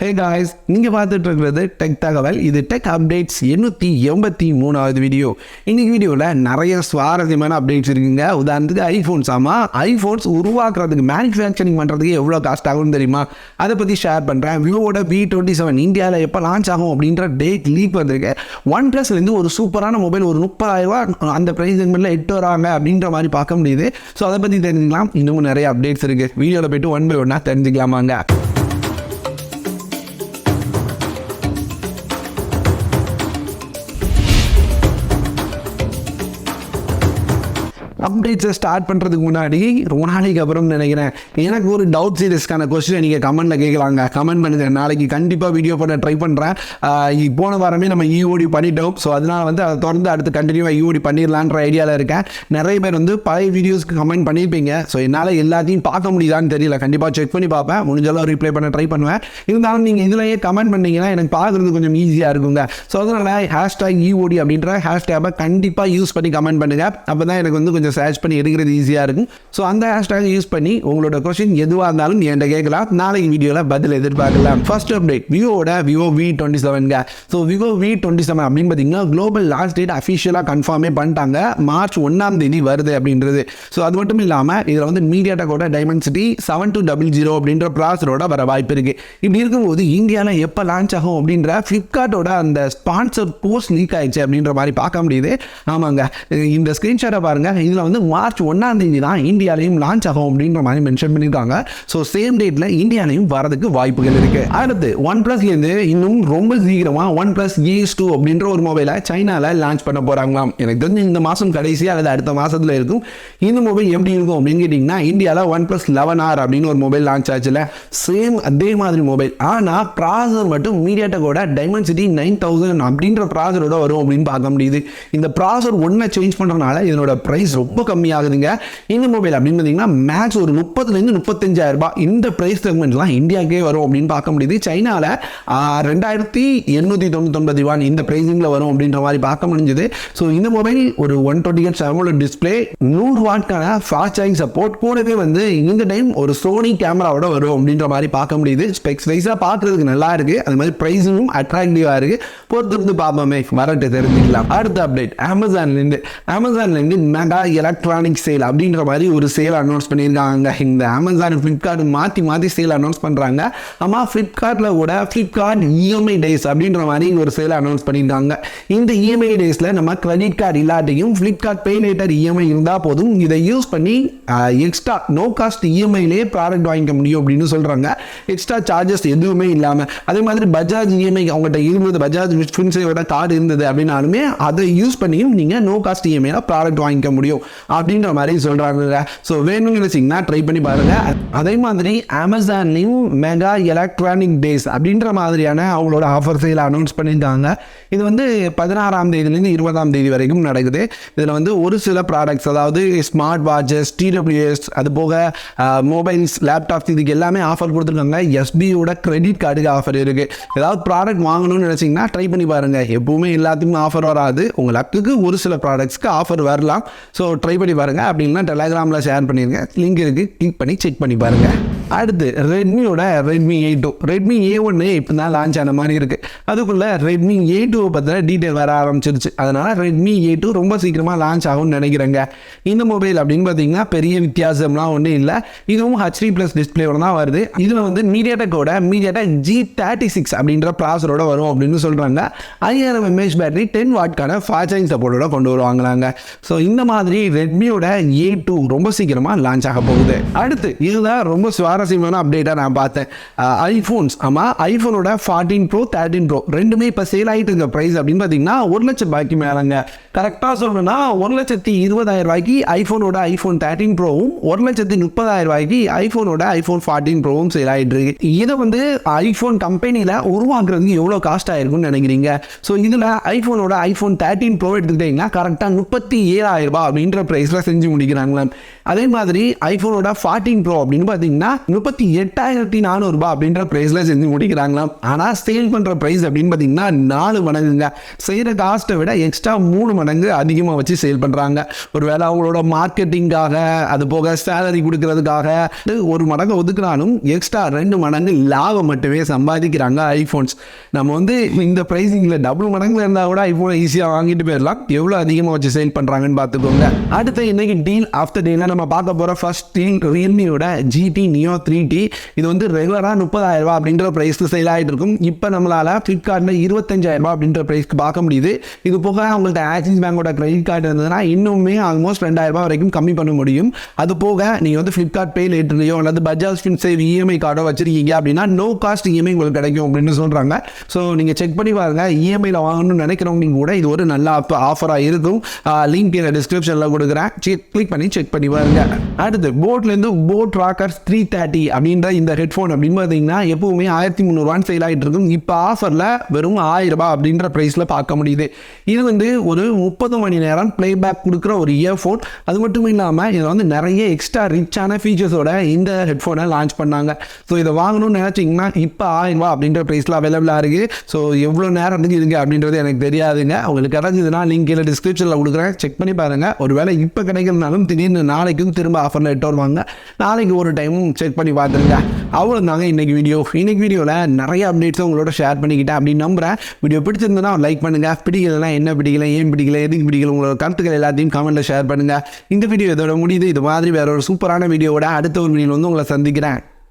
Hey guys, நீங்கள் பார்த்துட்டு இருக்கிறது டெக் தகவல். இது டெக் அப்டேட்ஸ் 883வது வீடியோ. இன்னைக்கு வீடியோவில் நிறைய சுவாரஸ்யமான அப்டேட்ஸ் இருக்குங்க. உதாரணத்துக்கு ஐஃபோன்ஸ். ஆமாம், ஐஃபோன்ஸ் உருவாக்குறதுக்கு மேனுஃபேக்சரிங் பண்ணுறதுக்கு எவ்வளோ காஸ்ட் ஆகும்னு தெரியுமா? அதை பற்றி ஷேர் பண்ணுறேன். விவோட V27 இந்தியாவில் எப்போ லான்ச் ஆகும் அப்படின்ற டேட் லீக் வந்திருக்கு. OnePlusலேருந்து ஒரு சூப்பரான மொபைல் ஒரு 30,000 அந்த ப்ரைஸ் செக்மெண்ட்டில் எட்டு வராங்க அப்படின்ற மாதிரி பார்க்க முடியுது. ஸோ அதை பற்றி தெரிஞ்சுக்கலாம். இன்னமும் நிறைய அப்டேட்ஸ் இருக்குது. வீடியோவில் போய்ட்டு ஒன் பை ஒன்னாக தெரிஞ்சுக்கலாமாங்க. அப்டேட்ஸை ஸ்டார்ட் பண்ணுறதுக்கு முன்னாடி ரொம்ப நாளைக்கு அப்புறம் நினைக்கிறேன், எனக்கு ஒரு டவுட் சீரியஸ்க்கான கொஸ்டினை நீங்கள் கமெண்ட்டில் கேட்கலாங்க. கமெண்ட் பண்ணுங்கள். நாளைக்கு கண்டிப்பாக வீடியோ பண்ண ட்ரை பண்ணுறேன். போன வாரமே நம்ம இஓடி பண்ணிட்டோம். ஸோ அதனால் அதை தொடர்ந்து அடுத்து கண்டினியூவாக இஓடி பண்ணிடலான்ற ஐடியாவில் இருக்கேன். நிறைய பேர் பழைய வீடியோஸ்க்கு கமெண்ட் பண்ணியிருப்பீங்க. ஸோ என்னால் எல்லாத்தையும் பார்க்க முடியுதான்னு தெரியல. கண்டிப்பாக செக் பண்ணி பார்ப்பேன். முடிஞ்சாலும் ரிப்ளை பண்ண ட்ரை பண்ணுவேன். இருந்தாலும் நீங்கள் இதுலேயே கமெண்ட் பண்ணிங்கன்னா எனக்கு பார்க்குறது கொஞ்சம் ஈஸியாக இருக்குங்க. ஸோ அதனால் ஹேஷ்டேக் இஓடி அப்படின்ற ஹேஷ்டேகை கண்டிப்பாக யூஸ் பண்ணி கமெண்ட் பண்ணுங்கள். அப்போ தான் எனக்கு கொஞ்சம் சர்ச் பண்ணி எடுக்கிறது ஈஸியாக இருக்கும். ஸோ அந்த ஹேஷ்டேக் யூஸ் பண்ணி உங்களோட கொஸ்டின் எதுவாக இருந்தாலும் என்கிட்ட கேட்கலாம். நாளைக்கு வீடியோவில் பதில் எதிர்பார்க்கலாம். ஃபர்ஸ்ட் அப்டேட் விவோட Vivo V27. So Vivo V27 அப்படின்னு பார்த்தீங்கன்னா குளோபல் லான்ச் டேட் அஃபிஷியலாக கன்ஃபார்மே பண்ணிட்டாங்க. மார்ச் 1 வருது அப்படின்றது. ஸோ அது மட்டும் இல்லாமல் இதில் மீடியாடெக்கோட டைமென்சிட்டி 7200 அப்படின்ற ப்ராசரோட வர வாய்ப்பு இருக்குது. இப்படி இருக்கும்போது இந்தியாவில் எப்போ லான்ச் ஆகும் அப்படின்ற ஃப்ளிப்கார்ட்டோட அந்த ஸ்பான்சர் போஸ்ட் லீக் ஆயிடுச்சு அப்படின்ற மாதிரி பார்க்க முடியுது. ஆமாங்க, இந்த ஸ்க்ரீன்ஷாட்டை பாருங்கள். இதில் மார்ச் 1 தான் இந்தியாலையும் லான்ச் ஆகும் அப்படின்ற மாதிரி மென்ஷன் பண்ணியிருக்காங்க. ஸோ சேம் டேட்டில் இந்தியாலையும் வரதுக்கு வாய்ப்புகள் இருக்குது. அடுத்து OnePlusலேருந்து இன்னும் ரொம்ப சீக்கிரமாக OnePlus Ace 2 அப்படின்ற ஒரு மொபைலை சைனாவில் லான்ச் பண்ண போகிறாங்களாம். எனக்கு தெரிஞ்சு இந்த மாதம் கடைசி அல்லது அடுத்த மாதத்தில் இருக்கும். இந்த மொபைல் எப்படி இருக்கும் அப்படின்னு கேட்டிங்கன்னா, இந்தியாவில் OnePlus 11R அப்படின்னு ஒரு மொபைல் லான்ச் ஆச்சுல, சேம் அதே மாதிரி மொபைல். ஆனால் ப்ராசர் மட்டும் மீடியாடெக்கோட டைமென்சிட்டி 9000 அப்படின்ற ப்ராசரோட வரும் அப்படின்னு பார்க்க முடியுது. இந்த ப்ராசர் ஒன்றை சேஞ்ச் பண்ணுறதுனால இதனோட ப்ரைஸ் ரொம்ப கம்மியாகுதுங்க. இந்த மொபைல் அப்படின்னு பார்த்தீங்கன்னா மேக்ஸ் ஒரு 30,000 to 35,000 இந்த பிரைஸ் செக்மெண்ட்லாம் இந்தியாவுக்கே வரும் அப்படின்னு பார்க்க முடியுது. சைனாவில் 2,899 இந்த பிரைசிங்கில் வரும் அப்படின்ற மாதிரி பார்க்க முடிஞ்சது. ஸோ இந்த மொபைல் ஒரு 120Hz AMOLED டிஸ்பிளே, 100 வாட்கான ஃபாஸ்ட் சார்ஜிங் சப்போர்ட், கூடவே இந்த டைம் ஒரு சோனி கேமராவோட வரும் அப்படின்ற மாதிரி பார்க்க முடியுது. ஸ்பெக்ஸ் வைஸாக பார்க்கறதுக்கு நல்லா இருக்கு. அது மாதிரி பிரைஸிங்கும் அட்ராக்டிவாக இருக்கு. பொறுத்து பார்ப்போமே, வரட்டு தெரிஞ்சுக்கலாம். அடுத்த அப்டேட் அமேசான்லேருந்து மெகா எலக்ட்ரானிக் சேல் அப்படின்ற மாதிரி ஒரு சேல் அனௌன்ஸ் பண்ணியிருக்காங்க. இந்த அமேசான் ஃப்ளிப்கார்ட் மாற்றி சேல் அனௌன்ஸ் பண்ணுறாங்க. ஆமாம், ஃப்ளிப்கார்ட்டில் கூட ஃப்ளிப்கார்ட் EMI டேஸ் அப்படின்ற மாதிரி ஒரு சேல் அனௌன்ஸ் பண்ணியிருக்காங்க. இந்த EMI டேஸில் நம்ம கிரெடிட் கார்டு இல்லாட்டியும் ஃப்ளிப்கார்ட் பே லேட்டர் EMI இருந்தால் போதும், இதை யூஸ் பண்ணி எக்ஸ்ட்ரா நோ காஸ்ட் EMIலே ப்ராடக்ட் வாங்கிக்க முடியும் அப்படின்னு சொல்கிறாங்க. எக்ஸ்ட்ரா சார்ஜஸ் எதுவுமே இல்லாமல். அதே மாதிரி பஜாஜ் EMI அவங்ககிட்ட இருந்தது, பஜாஜ் ஃபின்சேவோட கார்டு இருந்தது அப்படின்னாலுமே அதை யூஸ் பண்ணியும் நீங்கள் நோ காஸ்ட் EMIயில் ப்ராடக்ட் வாங்கிக்க முடியும் அப்படின்ற மாதிரி சொல்கிறாங்க. ஸோ வேணும்னு நினைச்சிங்கன்னா ட்ரை பண்ணி பாருங்கள். அதே மாதிரி அமேசான்லையும் மெகா எலக்ட்ரானிக் டேஸ் அப்படின்ற மாதிரியான அவங்களோட ஆஃபர் சேல் அனௌன்ஸ் பண்ணியிருக்காங்க. இது 16ஆம் தேதியிலேருந்து 20ஆம் தேதி வரைக்கும் நடக்குது. இதில் ஒரு சில ப்ராடக்ட்ஸ், அதாவது ஸ்மார்ட் வாட்சஸ், TWS, அது போக மொபைல்ஸ், லேப்டாப்ஸ், இதுக்கு எல்லாமே ஆஃபர் கொடுத்துருக்காங்க. SBயோட கிரெடிட் கார்டுக்கு ஆஃபர் இருக்குது. ஏதாவது ப்ராடக்ட் வாங்கணும்னு நினச்சிங்கன்னா ட்ரை பண்ணி பாருங்கள். எப்பவுமே எல்லாத்துக்கும் ஆஃபர் வராது. உங்கள் லக்குக்கு ஒரு சில ப்ராடக்ட்ஸ்க்கு ஆஃபர் வரலாம். ஸோ ட்ரை பண்ணி பாருங்கள். அப்படின்னா டெலகிராமில் ஷேர் பண்ணிடுங்க. லிங்க் இருக்குது, கிளிக் பண்ணி செக் பண்ணி பாருங்கள். அடுத்து ரெட்மியோட Redmi A2. Redmi A1 இப்போ தான் லான்ச் ஆன மாதிரி இருக்குது. அதுக்குள்ளே Redmi A2 பற்றின டீட்டெயில் வர ஆரம்பிச்சிருச்சு. அதனால் Redmi A2 ரொம்ப சீக்கிரமாக லான்ச் ஆகும்னு நினைக்கிறேங்க. இந்த மொபைல் அப்படின்னு பார்த்தீங்கன்னா பெரிய வித்தியாசம்லாம் ஒன்றும் இல்லை. இதுவும் HD+ டிஸ்பிளேயோட தான் வருது. இதில் மீடியாடெக்கோட மீடியாடெக் G36 அப்படின்ற ப்ராசரோட வரும் அப்படின்னு சொல்கிறாங்க. 5000 mAh பேட்டரி, 10 வாட்கான ஃபாஸ்ட் சார்ஜிங் சப்போர்ட்டோட கொண்டு வருவாங்களாங்க. ஸோ இந்த மாதிரி ரெட்மியோட A2 ரொம்ப சீக்கிரமாக லான்ச் ஆக போகுது. அடுத்து இதுதான் ரொம்ப சுவாரஸ்யமான அப்டேட்டாக நான் பார்த்தேன். ஐஃபோன்ஸ். ஆமாம், ஐஃபோனோட 14 Pro 13 Pro ரெண்டுமே இப்போ சேல் ஆகிட்டு இருக்க ப்ரைஸ் அப்படின்னு பார்த்தீங்கன்னா 1,00,000 மேலேங்க. கரெக்டாக சொல்லணும்னா 1,20,000 ஐஃபோனோட iPhone 13 Proவும் 1,30,000 ஐஃபோனோட iPhone 14 Proவும் சேல் ஆகிட்டு இருக்கு. இதை ஐஃபோன் கம்பெனியில் உருவாக்குறதுக்கு எவ்வளோ காஸ்ட் ஆயிருக்குன்னு நினைக்கிறீங்க? ஸோ இதில் ஐஃபோனோட iPhone 13 Pro எடுத்துக்கிட்டிங்கன்னா கரெக்டாக 37,000 அப்படின்ற அப்படின்ற ப்ரைஸில் செஞ்சு முடிக்கிறாங்களாம். அதே மாதிரி ஐஃபோனோட 14 ப்ரோ அப்படின்னு பார்த்தீங்கன்னா 38,400 ரூபாய் அப்படின்ற ப்ரைஸில் செஞ்சு முடிக்கிறாங்களாம். ஆனால் சேல் பண்ணுற ப்ரைஸ் அப்படின்னு பார்த்தீங்கன்னா 4 மடங்குங்க. செய்கிற காஸ்ட்டை விட எக்ஸ்ட்ரா 3 மடங்கு அதிகமாக வச்சு சேல் பண்ணுறாங்க. ஒருவேளை அவங்களோட மார்க்கெட்டிங்காக, அது போக சேலரி கொடுக்கறதுக்காக 1 மடங்கு ஒதுக்குனாலும் எக்ஸ்ட்ரா 2 மடங்கு லாபம் மட்டுமே சம்பாதிக்கிறாங்க ஐஃபோன்ஸ். நம்ம வந்து இந்த ப்ரைஸிங்கில் டபுள் மடங்குல இருந்தால் கூட ஐஃபோனை ஈஸியாக வாங்கிட்டு போயிடலாம். எவ்வளோ அதிகமாக வச்சு சேல் பண்ணுறாங்கன்னு பார்த்துக்கோங்க. அடுத்து இன்னைக்கு டீல் ஆஃப்டர் டீல நம்ம பார்க்க போகிற ஃபர்ஸ்ட் டீல் ரியல்மியோட GT Neo 3T. இது வந்து ரெகுலராக 30,000 ரூபாய் அப்படின்ற ப்ரைஸில் சேல் ஆகிட்டு இருக்கும். இப்போ நம்மளால் ஃப்ளிப்கார்ட்டில் 25,000 ரூபாய் அப்படின்ற ப்ரைஸ்க்கு பார்க்க முடியுது. இது போக அவங்கள்ட்ட ஆக்சிஸ் பேங்கோட கிரெடிட் கார்டு இருந்ததுன்னா இன்னுமே ஆல்மோஸ்ட் 2,000 ரூபாய் வரைக்கும் கம்மி பண்ண முடியும். அது போக நீங்கள் வந்து ஃப்ளிப்கார்ட் பே லேட்டர்லையோ அல்லது பஜாஜ் ஃபின்சேவ் EMI கார்டோ வச்சிருக்கீங்க அப்படின்னா நோ காஸ்ட் EMI உங்களுக்கு கிடைக்கும் அப்படின்னு சொல்கிறாங்க. ஸோ நீங்கள் செக் பண்ணி பாருங்க. EMIயில் வாங்கணும்னு நினைக்கிறவங்க கூட இது ஒரு நல்ல ஆஃபராக இருக்கும். லிங்க் டிஸ்கிரிப்ஷனில் கொடுக்குறேன், கிளிக் பண்ணி செக் பண்ணி பாருங்க. அடுத்து போட்லேருந்து போட் ராக்கர்ஸ் 330 அப்படின்ற இந்த ஹெட்ஃபோன் அப்படின்னு பார்த்தீங்கன்னா எப்பவுமே 1,300 சேல் ஆகிட்டு இருக்கும். இப்போ ஆஃபரில் வெறும் 1,000 ரூபாய் அப்படின்ற ப்ரைஸில் பார்க்க முடியுது. இது வந்து ஒரு 30 மணி நேரம் பிளேபேக் கொடுக்குற ஒரு இயர்ஃபோன். அது மட்டும் இல்லாமல் இதில் வந்து நிறைய எக்ஸ்ட்ரா ரிச்சான ஃபீச்சர்ஸோட இந்த ஹெட்ஃபோனை லான்ச் பண்ணாங்க. ஸோ இதை வாங்கணும்னு நினச்சிங்கன்னா இப்போ 1,000 ரூபாய் அப்படின்ற ப்ரைஸில் அவைலபிளாக இருக்குது. ஸோ எவ்வளோ நேரம் இருக்குது அப்படின்றது எனக்கு தெரியாதுங்க. உங்களுக்கு கிடைச்சதுன்னா லிங்க் கீழே டிஸ்கிரிப்ஷனில் கொடுக்குறேன், செக் பண்ணி பாருங்கள். ஒருவேளை இப்போ கிடைக்கிறதுனாலும் திடீர்னு நாளைக்கும் திரும்ப ஆஃபரில் எட்டு வருவாங்க. நாளைக்கு ஒரு டைமும் செக் பண்ணி பார்த்துருங்க. அவ்வளோதாங்க இன்னைக்கு வீடியோவில் நிறைய அப்டேட்ஸும் உங்களோட ஷேர் பண்ணிக்கிட்டேன் அப்படின்னு நம்புகிறேன். வீடியோ பிடிச்சிருந்தனா லைக் பண்ணுங்கள். பிடிக்கலன்னா என்ன பிடிக்கல, ஏன் பிடிக்கல, எதுக்கு பிடிக்கல, உங்களோட கருத்துக்கள் எல்லாத்தையும் கமெண்ட்டில் ஷேர் பண்ணுங்கள். இந்த வீடியோ இதோட முடியுது. இது மாதிரி வேற ஒரு சூப்பரான வீடியோவோட அடுத்த ஒரு வீடியோவில் வந்து உங்களை சந்திக்கிறேன்.